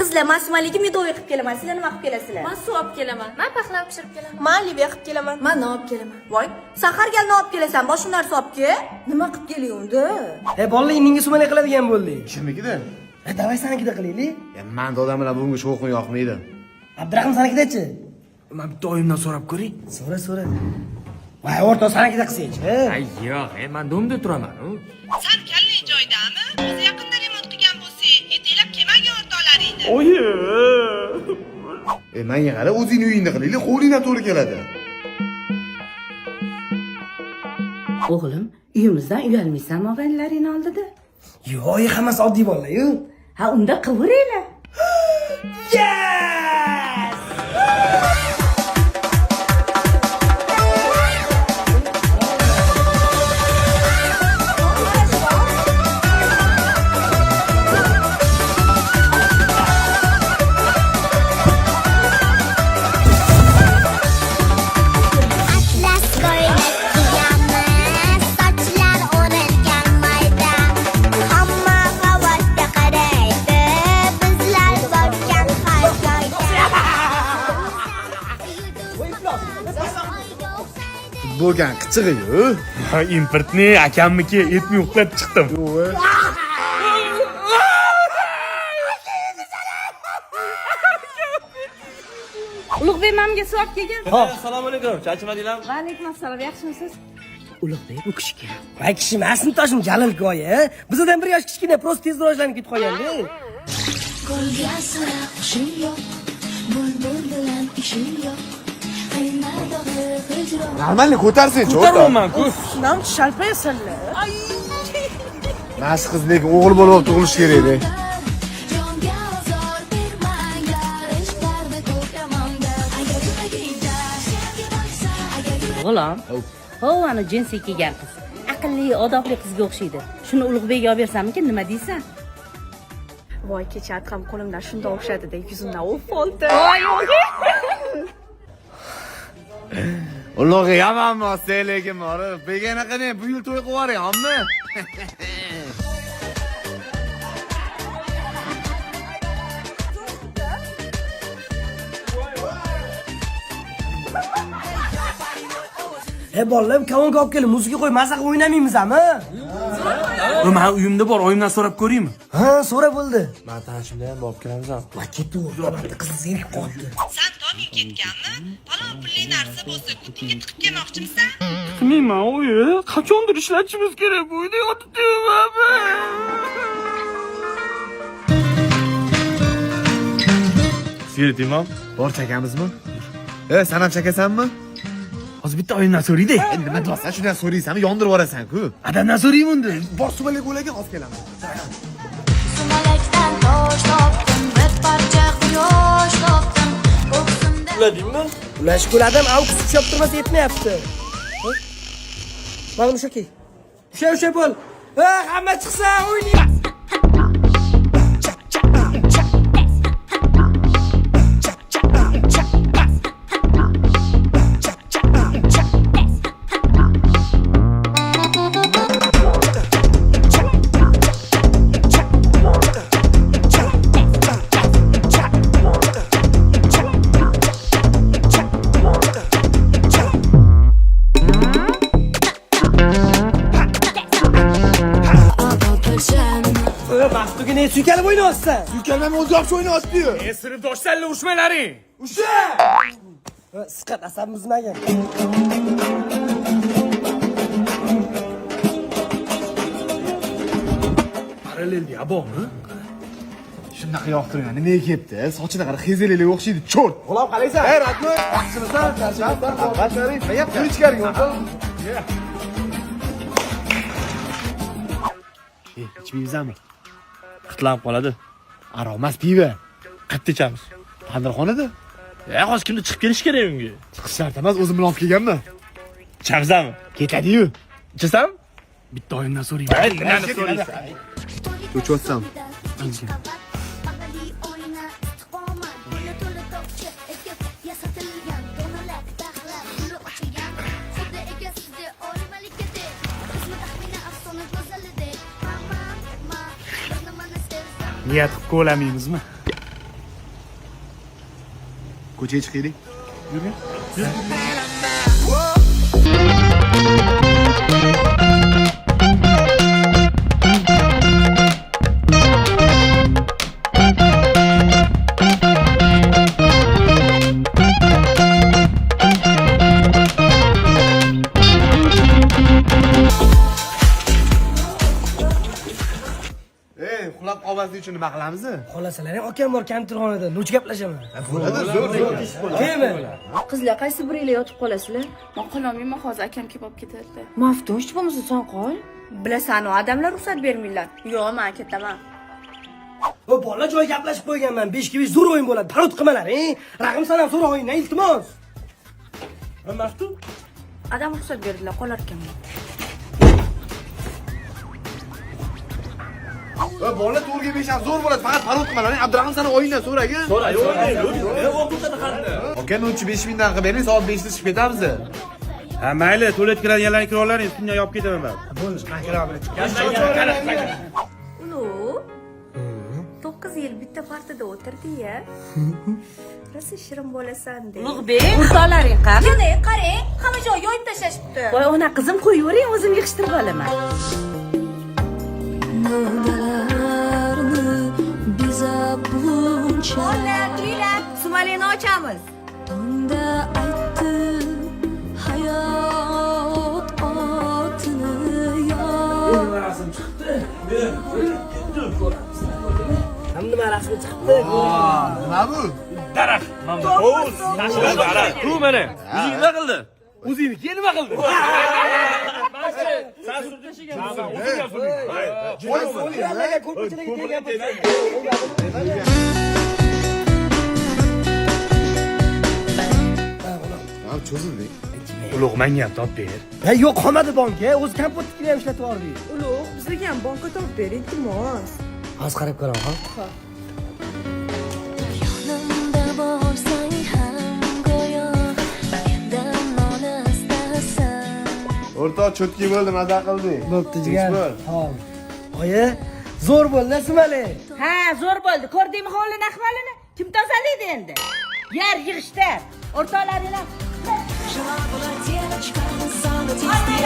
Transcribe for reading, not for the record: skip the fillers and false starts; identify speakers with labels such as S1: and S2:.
S1: qizlar, mas'uliyaga medoy qilib kelaman. Sizlar nima qilib kelasizlar?
S2: Men suv olib kelaman. Men paxlab pishirib kelaman.
S1: Men liviya qilib kelaman.
S2: Men non olib kelaman.
S1: Voy, sahar gal nima olib kelasan? Boshqa narsa olib kel.
S2: Nima qilib kelyapti?
S3: Bolalar menga sumalak qiladigan bo'ldik.
S4: Kimnikida?
S3: Davay sanikida qilaylik.
S4: Men odam bilan bunga shovqin yoqmaydi.
S3: Abdurahim sanikidachi?
S5: Men bitta oyimdan so'rab ko'ring.
S3: So'ra. Voy, o'rta sanikida qilsaychi.
S5: Ay yo'q, men domda turaman.
S6: Sen kalning joydami? O'zi yaqinda remont qilgan bo'lsang, yetaklab kelmagan o'rtoqlaringni.
S5: Oyi.
S4: Menga qara, o'zing uyingda qilaylik, qo'lingdan to'g'ri keladi.
S7: O'g'lim, uyimizdan uyalmaysanmi og'aynilaring oldida?
S3: Yo'q, hammasi oddiy bolalar-yu.
S7: Ha, unda qiviraylar.
S3: Yes!
S4: Bo'lgan qichig'i-yu.
S5: Importni akamniki etmay uxlab chiqdim.
S7: Ulug'bek mamga suv olib kelgan.
S5: Assalomu alaykum. Charchamadinglarmi?
S7: Va alaykum assalom, yaxshimisiz? Ulug'bek bu kishi kim?
S3: Voy, kishim, sinfdoshim Jalil ko'yi. Bizdan bir yosh kichkina, prosta tez rivojlanib ketib qolgan-da.
S8: Qo'lga sira qushim yo'q, bulbul bilan ishim yo'q.
S4: Normalni ko'tarsin-chi, o'rtoq.
S5: Ko'tarmayman-ku.
S3: Nam shalpayasanlar.
S4: Mashq qiz lekin o'g'il bola bo'lib tug'ilish kerak-da.
S8: Jonga ozor bermanglar, ishlarda ko'kamonda. Agar yuragingda sevgi bo'lsa, agar
S7: O'g'lim. Hov, ana jinsi kiygan qiz. Aqlli, odobli qizga o'xshaydi. Shuni Ulug'bekga olib bersammikin, nima deysan?
S1: Voy, kecha ham qo'limdan shunda o'xshadi-da, yuzimdan uf oldi.
S4: Ulug'ga yamanmi, selekim bor. Begona qilib, bu yil to'y qilib yuboring, hamma.
S3: Bolalar, kamonga olib kelib, muzika qo'yib, maza qilib o'ynamaymizmi?
S5: Men uyimda bor, oyimdan so'rab ko'raymi?
S3: Ha, so'ra bo'ldi.
S5: Men tanishimda ham olib kelamiz.
S3: Va ketdi, qiz zerikib qoldi.
S6: Sen toming ketganmi? Falon pulli narsa bo'lsa, kutiga tiqib kelmoqchimisan?
S5: Bilmayman, oyi. Qachondir ishlatishimiz kerak bu uyda yotibdi-yu, Sigaret imom,
S4: Bor chakamizmi? Sen ham chakasanmi?
S5: hozir bitta oyimdan so'raydi.
S4: Nima deyapsan? Shundan so'raysanmi? Yondirib yuborasan-ku.
S5: Adamdan so'raymi unda?
S4: Bor sumalak o'lagan olib kelaman.
S8: sumalakdan tosh topdim, bir parcha quyosh topdim. Ko'ksimda
S5: Uladingmi?
S3: Ulash ko'ladim, avkus tushib turmasa yetmayapti. Mana mushaki. O'sha bo'l. Hamma chiqsa o'ynaymiz. Baqtugina suykalib o'ynayapsan.
S4: Suykalmam o'zi yaxshi o'ynayapti-yu.
S5: Sinfdoshlarga urushmalaring.
S4: Usha!
S3: Siqat asab buzmagan.
S5: Parallelga bormi?
S4: Shunaqa yoqtirgan. Nega kelibdi? Sochida qara xezelelga o'xshaydi, cho't. G'ulom qalaysan? Rahmat. Yaxshimisan? Charchab, qatnaring. Qayerga? Yur ichkariga, o'rtoq. Ichmaymizmi?
S5: Qitlanib qoladi.
S4: Aromas piva.
S5: Qayerda ichamiz?
S4: Tandirxonada.
S5: Hozir kimdir chiqib kelish kerak unga.
S4: Chiqish shart emas, o'zim bilan olib kelganman.
S5: Ichamizmi?
S4: Ketadi-yu.
S5: Ichasan? Bitta oyimdan so'rayman. Nimani so'raysan?
S4: Ko'chyapsam.
S5: Niyat qilib ko'ramiymizmi?
S4: Ko'chaga chiqaylik. Yurgin. Uxlab qolmaslik uchun nima qilamiz?
S3: Xolasalar ham akam bor kompyuterxonada, noch gaplashaman.
S4: Bo'ladi, zo'r.
S3: Deymi?
S2: Qizlar qaysi biringlar yotib qolasizlar?
S1: Men qololmayman, hozir akam kelib olib ketadi.
S2: Maftush bo'lmasa sen qol.
S1: Bilasan, u odamlar ruxsat bermaylar. Yo'q, men ketaman.
S3: O bola joy gaplashib qo'yganman. 5 ga 5 zo'r o'yin bo'ladi. Parod qilmalar, Raqam sanam so'ra o'yindan iltimos.
S5: Maftun?
S1: Adam ruxsat berdilar, qolar ekanman.
S4: Va bola to'rga 5 ham zo'r bo'ladi. Faqat parod qilmalar. Abdurahim sana o'yindan so'ragin.
S5: So'ray, o'qitadi qanday?
S4: Aka, nochi 5000 dan qilib bering, soat 5 da chiqib ketamiz.
S5: Ha, mayli, to'let kiradiganlarni kira olaring, tunga yopib ketaman men.
S3: Bo'ldi, qancha bilan
S1: Ulug' 9 yil bitta partada o'tirdi-ya. Rosa shirin bo'lasan-de.
S7: Ulug'bek, o'rtoqlaring qani?
S2: Qani, qarang, hamma joy yoyib tashlashibdi.
S7: Voy, ona qizim qo'yavering, o'zim yig'ishtirib olaman.
S8: Novdalarni bezab buncha
S1: Olatlilar, sumalini ochamiz.
S8: Tunda aytdi hayot otini yor.
S3: rasm chiqdi. Nima rasmi chiqdi?
S4: Nima bu?
S5: Daraxt. Hovuz. Daraxt. Bu mana. O'zing nima qildi? O'zingniki nima qildi? Sen sud tashigansan. O'zingga
S4: Cho'zildi.
S5: Ulug' menga ham top ber.
S3: Ha, yo'q, qolmadi banka. O'zi kompyuterni ham ishlatib yubordik.
S1: Ulug', bizga ham banka topib ber, iltimos.
S3: Hozir qarab ko'raman, ha.
S8: Yonimda borsang ham go'yo mendan nolistasan.
S4: O'rtoq cho'tki bo'ldi, maza qildik.
S3: Bo'pti, jigar. Hol. Oyi, zo'r bo'ldi, Simali.
S7: Ha, zo'r bo'ldi. Ko'rdingmi hovlini ahvolini? Kim tozalaydi endi? Yer yig'ishtir. O'rtoqlaringlar.
S8: Жила была девочка, самый тихий